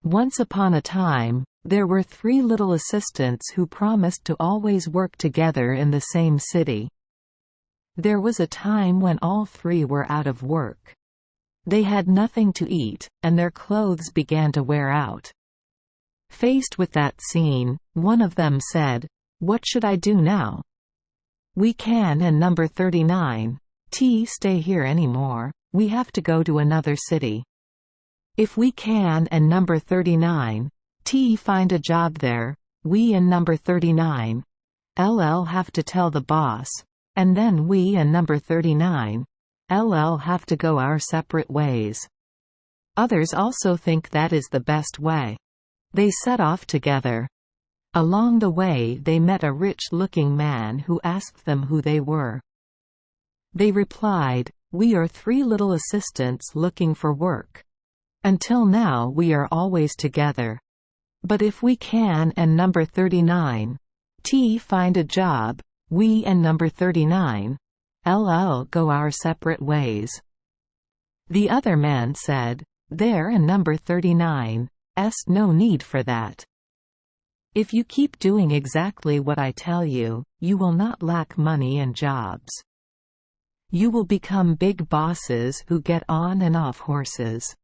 Once upon a time, there were 3 little assistants who promised to always work together in the same city. There was a time when all 3 were out of work. They had nothing to eat, and their clothes began to wear out. Faced with that scene, one of them said, "What should I do now? We can and number 39 T stay here anymore. We have to go to another city. If we can and number 39 T find a job there, we and number 39 LL have to tell the boss, and then we and number 39 LL have to go our separate ways." Others also think that is the best way. They set off together. Along the way they met a rich-looking man who asked them who they were. They replied, "We are 3 little assistants looking for work. Until now we are always together. But if we can and number 39 T find a job, we and number 39 LL go our separate ways." The other man said, "There and number 39 no need for that. If you keep doing exactly what I tell you, you will not lack money and jobs. You will become big bosses who get on and off horses."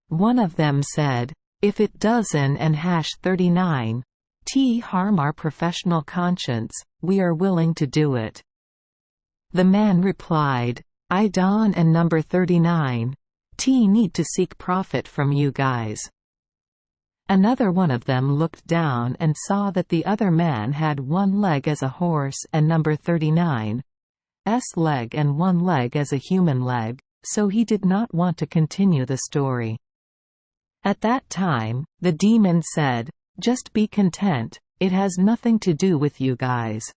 One of them said, "If it doesn't and #39 T harm our professional conscience, we are willing to do it." The man replied, "I Don and number 39 T need to seek profit from you guys." Another one of them looked down and saw that the other man had 1 leg as a horse and number 39's leg and 1 leg as a human leg, so he did not want to continue the story. At that time, the demon said, "Just be content, it has nothing to do with you guys.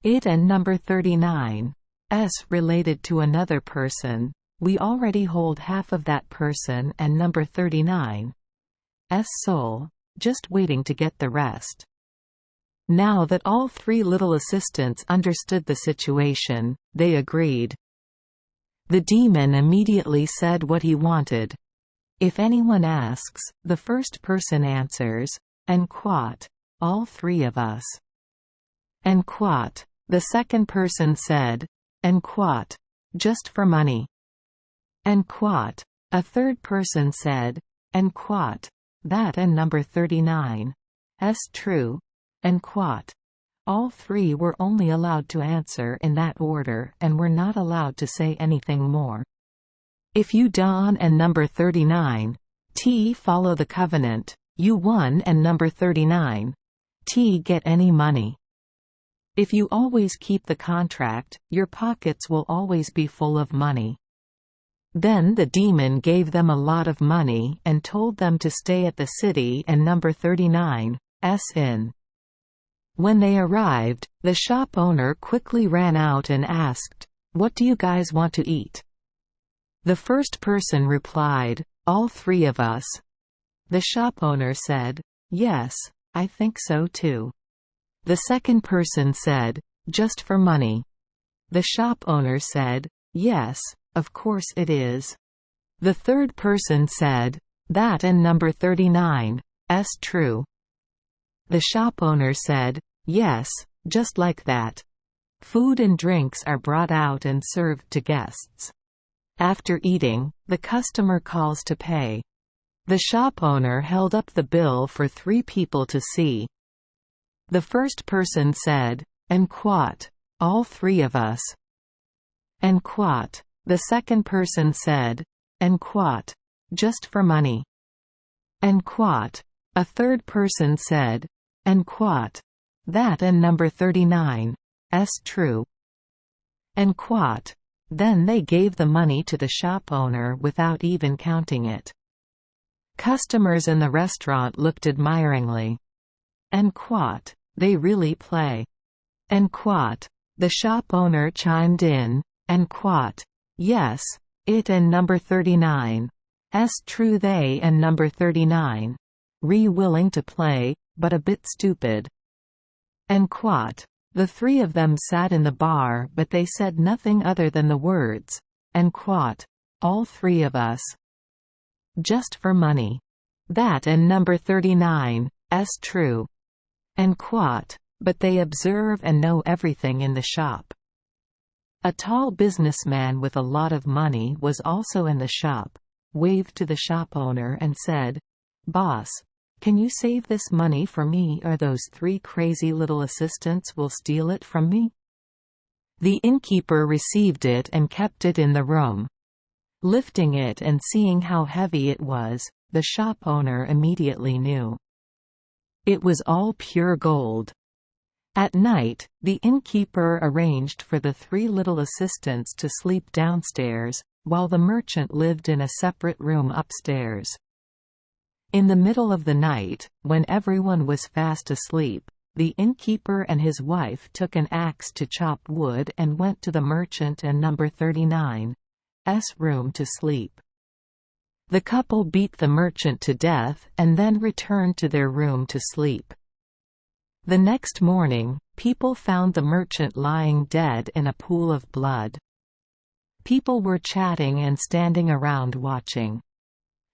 It and number 39's related to another person, we already hold half of that person and number 39's soul, just waiting to get the rest." Now that all 3 little assistants understood the situation, they agreed. The demon immediately said what he wanted. If anyone asks, the first person answers, "En quat, all 3 of us." "En quat," the second person said, "En quat, just for money." "En quat," a third person said, "En quat, that and number 39's true." "En quat." All 3 were only allowed to answer in that order and were not allowed to say anything more. If you Don and number 39 T follow the covenant, you 1 and number 39 T get any money. If you always keep the contract, your pockets will always be full of money. Then the demon gave them a lot of money and told them to stay at the city and number 39's inn. When they arrived, the shop owner quickly ran out and asked, "What do you guys want to eat?" The first person replied, "All 3 of us." The shop owner said, "Yes, I think so too." The second person said, "Just for money." The shop owner said, "Yes, of course it is." The third person said, "That and number 39's true." The shop owner said, "Yes, just like that." Food and drinks are brought out and served to guests. After eating, the customer calls to pay. The shop owner held up the bill for 3 people to see. The first person said, "En quat, all 3 of us." "En quat." The second person said, "En quat, just for money." "En quat." A third person said, "En quat, that and number 39's true." "En quat." Then they gave the money to the shop owner without even counting it. Customers in the restaurant looked admiringly. "En quat, they really play." "En quat." The shop owner chimed in, "En quat. Yes, it and number 39's true, they and number 39 willing to play, but a bit stupid." "En quat." The 3 of them sat in the bar but they said nothing other than the words, "En quat, all 3 of us. Just for money." That and number 39 's true. And quat, but they observe and know everything in the shop. A tall businessman with a lot of money was also in the shop, waved to the shop owner and said, "Boss, can you save this money for me or those 3 crazy little assistants will steal it from me?" The innkeeper received it and kept it in the room. Lifting it and seeing how heavy it was, the shop owner immediately knew. It was all pure gold. At night, the innkeeper arranged for the 3 little assistants to sleep downstairs, while the merchant lived in a separate room upstairs. In the middle of the night, when everyone was fast asleep, the innkeeper and his wife took an axe to chop wood and went to the merchant and number 39's room to sleep. The couple beat the merchant to death and then returned to their room to sleep. The next morning, people found the merchant lying dead in a pool of blood. People were chatting and standing around watching.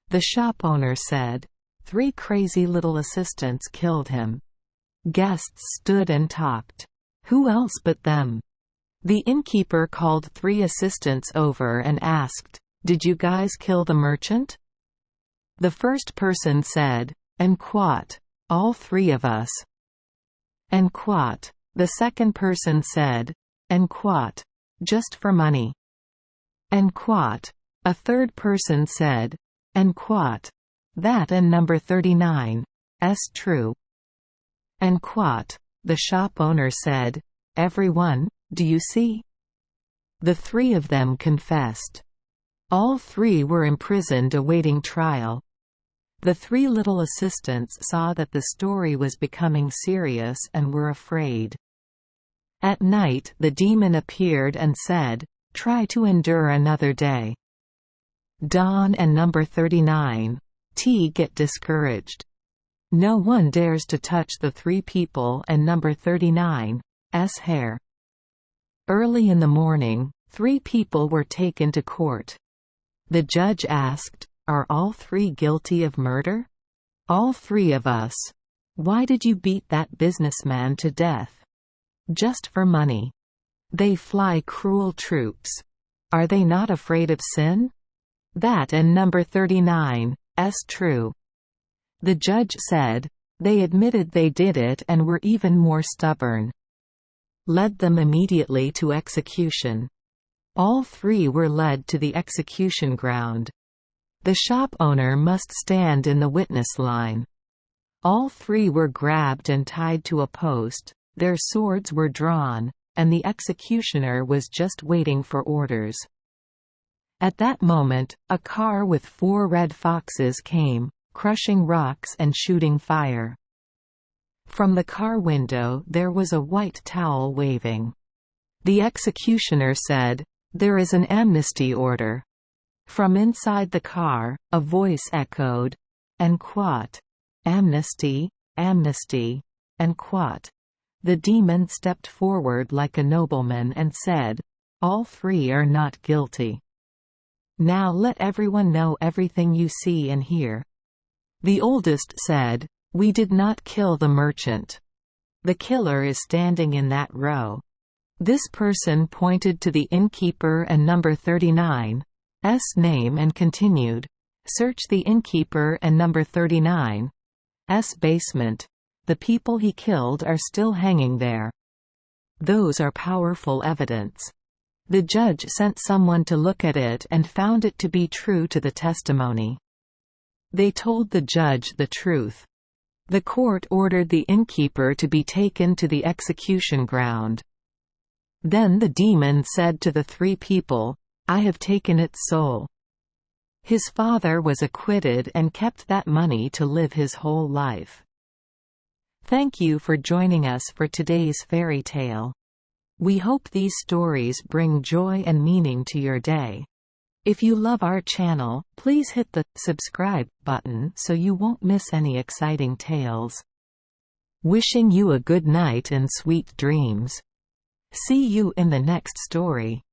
The shop owner said, "3 crazy little assistants killed him." Guests stood and talked. Who else but them? The innkeeper called 3 assistants over and asked, "Did you guys kill the merchant?" The first person said, "And quat, all 3 of us." "And quat," the second person said, "And quat, just for money." "And quat," a third person said, "And quat, that and number 39's true." "And quat," the shop owner said, "Everyone, do you see?" The 3 of them confessed. All 3 were imprisoned awaiting trial. The 3 little assistants saw that the story was becoming serious and were afraid. At night the demon appeared and said, "Try to endure another day." Dawn and number 39's get discouraged. No one dares to touch the 3 people and number 39's hair. Early in the morning, 3 people were taken to court. The judge asked, "Are all 3 guilty of murder?" "All 3 of us." "Why did you beat that businessman to death?" "Just for money." "They fly cruel troops. Are they not afraid of sin?" That and number 39's true. The judge said, "They admitted they did it and were even more stubborn." Led them immediately to execution. All 3 were led to the execution ground. The shop owner must stand in the witness line. All 3 were grabbed and tied to a post, their swords were drawn, and the executioner was just waiting for orders. At that moment, a car with 4 red foxes came, crushing rocks and shooting fire. From the car window there was a white towel waving. The executioner said, "There is an amnesty order." From inside the car, a voice echoed, "And quat, amnesty, amnesty, and quat." The demon stepped forward like a nobleman and said, "All 3 are not guilty. Now let everyone know everything you see and hear." The oldest said, "We did not kill the merchant. The killer is standing in that row." This person pointed to the innkeeper and number 39's name and continued, "Search the innkeeper and number 39's basement. The people he killed are still hanging there. Those are powerful evidence." The judge sent someone to look at it and found it to be true to the testimony. They told the judge the truth. The court ordered the innkeeper to be taken to the execution ground. Then the demon said to the 3 people, "I have taken its soul." His father was acquitted and kept that money to live his whole life. Thank you for joining us for today's fairy tale. We hope these stories bring joy and meaning to your day. If you love our channel, please hit the subscribe button so you won't miss any exciting tales. Wishing you a good night and sweet dreams. See you in the next story.